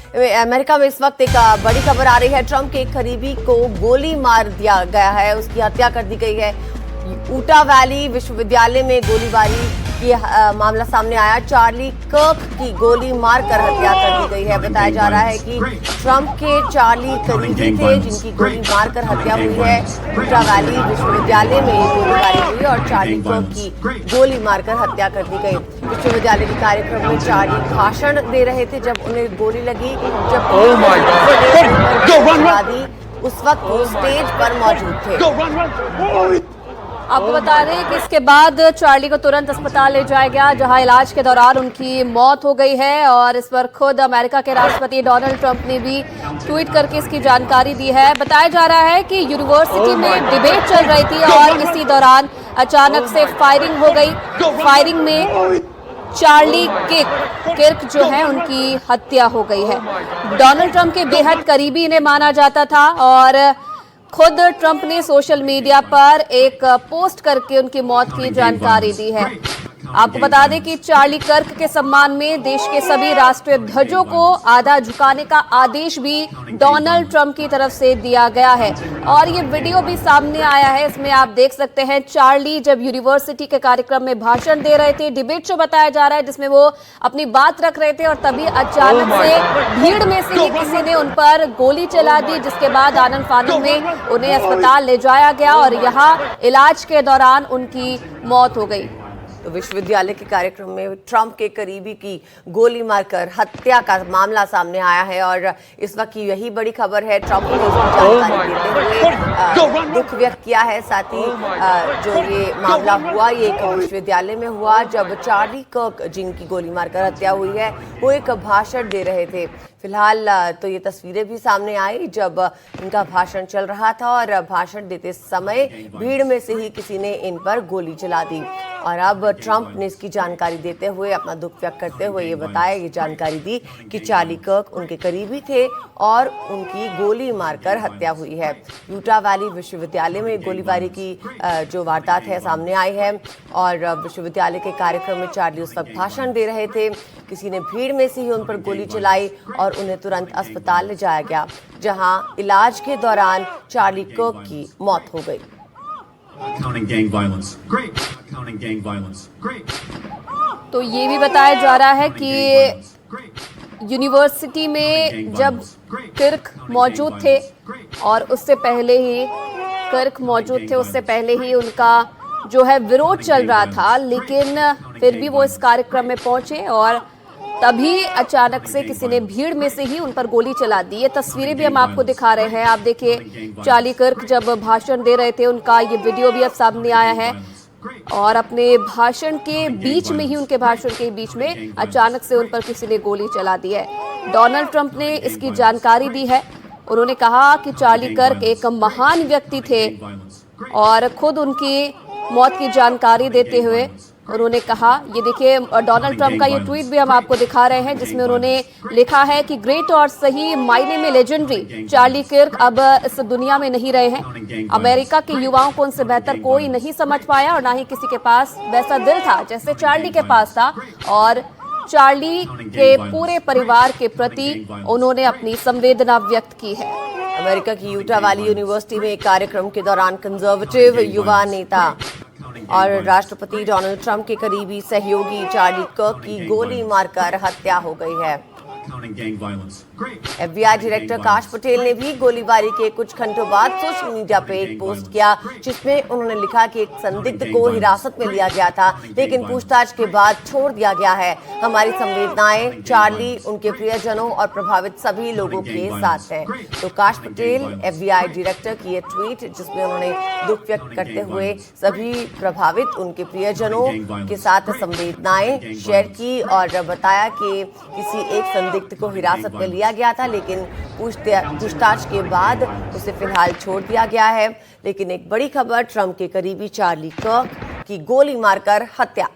America में इस वक्त एक बड़ी खबर आ रही है। ट्रंप के एक करीबी को गोली मार दिया गया है, उसकी हत्या कर दी गई है। यूटा वैली विश्वविद्यालय में गोलीबारी की मामला सामने आया। चार्ली कर्क की गोली मारकर हत्या कर दी गई है। बताया जा रहा है कि ट्रंप के चार्ली करीबी थे जिनकी गोली मारकर हत्या हुई है। यूटा वैली विश्वविद्यालय में गोलीबारी हुई और चार्ली कर्क की गोली मारकर हत्या कर दी गई। विश्वविद्यालय के कार्यक्रम में चार्ली भाषण दे रहे थे जब उन्हें गोली लगी। जब उस वक्त वो स्टेज पर मौजूद थे। आपको बता दें कि इसके बाद चार्ली को तुरंत अस्पताल ले जाया गया, जहां इलाज के दौरान उनकी मौत हो गई है। और इस पर खुद अमेरिका के राष्ट्रपति डोनाल्ड ट्रंप ने भी ट्वीट करके इसकी जानकारी दी है। बताया जा रहा है कि यूनिवर्सिटी में डिबेट चल रही थी और इसी दौरान अचानक से फायरिंग हो गई। फायरिंग में चार्ली किर्क जो है उनकी हत्या हो गई है। डोनाल्ड ट्रंप के बेहद करीबी इन्हें माना जाता था और खुद ट्रंप ने सोशल मीडिया पर एक पोस्ट करके उनकी मौत की जानकारी दी है। आपको बता दें कि चार्ली कर्क के सम्मान में देश के सभी राष्ट्रीय ध्वजों को आधा झुकाने का आदेश भी डोनाल्ड ट्रंप की तरफ से दिया गया है। और ये वीडियो भी सामने आया है, इसमें आप देख सकते हैं चार्ली जब यूनिवर्सिटी के कार्यक्रम में भाषण दे रहे थे। डिबेट शो बताया जा रहा है जिसमें वो अपनी बात रख रहे थे और तभी अचानक से भीड़ में से ही किसी ने उन पर गोली चला दी, जिसके बाद आनन फानन में उन्हें अस्पताल ले जाया गया और यहाँ इलाज के दौरान उनकी मौत हो गई। तो विश्वविद्यालय के कार्यक्रम में ट्रंप के करीबी की गोली मारकर हत्या का मामला सामने आया है और इस वक्त की यही बड़ी खबर है। ट्रंप ने इसकी जानकारी देते हुए दुख व्यक्त किया है। साथ ही जो ये मामला हुआ ये एक विश्वविद्यालय में हुआ जब चार्ली कर्क जिनकी गोली मारकर हत्या हुई है वो एक भाषण दे रहे थे। फिलहाल तो ये तस्वीरें भी सामने आई जब इनका भाषण चल रहा था और भाषण देते समय भीड़ में से ही किसी ने इन पर गोली चला दी। और अब ट्रंप ने इसकी जानकारी देते हुए अपना दुख व्यक्त करते हुए ये बताया, ये जानकारी दी कि चार्ली कर्क उनके करीबी थे और उनकी गोली मारकर हत्या हुई है। यूटा वैली विश्वविद्यालय में गोलीबारी की जो वारदात है सामने आई है और विश्वविद्यालय के कार्यक्रम में चार्ली उस वक्त भाषण दे रहे थे। किसी ने भीड़ में से ही उन पर गोली चलाई और उन्हें तुरंत अस्पताल ले जाया गया, जहां इलाज के दौरान चार्ली कर्क की मौत हो गई। तो ये भी बताया जा रहा है कि यूनिवर्सिटी में जब किर्क मौजूद थे और उससे पहले ही उनका जो है विरोध चल रहा था, लेकिन फिर भी वो इस कार्यक्रम में पहुंचे और तभी अचानक से किसी ने भीड़ में से ही उन पर गोली चला दी। ये तस्वीरें भी हम आपको दिखा रहे हैं। आप देखिए चार्ली कर्क जब भाषण दे रहे थे उनका ये वीडियो भी अब सामने आया है और अपने भाषण के बीच में ही अचानक से उन पर किसी ने गोली चला दी है। डोनाल्ड ट्रंप ने इसकी जानकारी दी है। उन्होंने कहा कि चार्ली कर्क एक महान व्यक्ति थे और खुद उनकी मौत की जानकारी देते हुए उन्होंने कहा, ये देखिए डोनाल्ड ट्रंप का ये ट्वीट भी हम आपको दिखा रहे हैं जिसमें उन्होंने लिखा है कि ग्रेट और सही मायने में लेजेंडरी चार्ली किर्क अब इस दुनिया में नहीं रहे हैं। अमेरिका के युवाओं को उनसे बेहतर कोई नहीं समझ पाया और ना ही किसी के पास वैसा दिल था जैसे चार्ली के पास था। और चार्ली के पूरे परिवार के प्रति उन्होंने अपनी संवेदना व्यक्त की है। अमेरिका की यूटा वैली यूनिवर्सिटी में एक कार्यक्रम के दौरान कंजर्वेटिव युवा नेता और राष्ट्रपति डोनाल्ड ट्रंप के करीबी सहयोगी चार्ली कर्क की गोली मारकर हत्या हो गई है। FBI डायरेक्टर काश पटेल ने भी गोलीबारी के कुछ घंटों बाद सोशल मीडिया पे एक पोस्ट किया जिसमें उन्होंने लिखा कि एक संदिग्ध को हिरासत में लिया गया था लेकिन पूछताछ के बाद छोड़ दिया गया है। हमारी संवेदनाएं चार्ली, उनके प्रियजनों और प्रभावित सभी लोगों के साथ है। तो काश पटेल FBI डायरेक्टर की ये ट्वीट जिसमें उन्होंने दुख व्यक्त करते हुए सभी प्रभावित उनके प्रियजनों के साथ संवेदनाएं शेयर की और बताया कि किसी एक संदिग्ध को हिरासत में लिया गया था लेकिन पूछताछ के बाद उसे फिलहाल छोड़ दिया गया है। लेकिन एक बड़ी खबर, ट्रंप के करीबी चार्ली कर्क की गोली मारकर हत्या।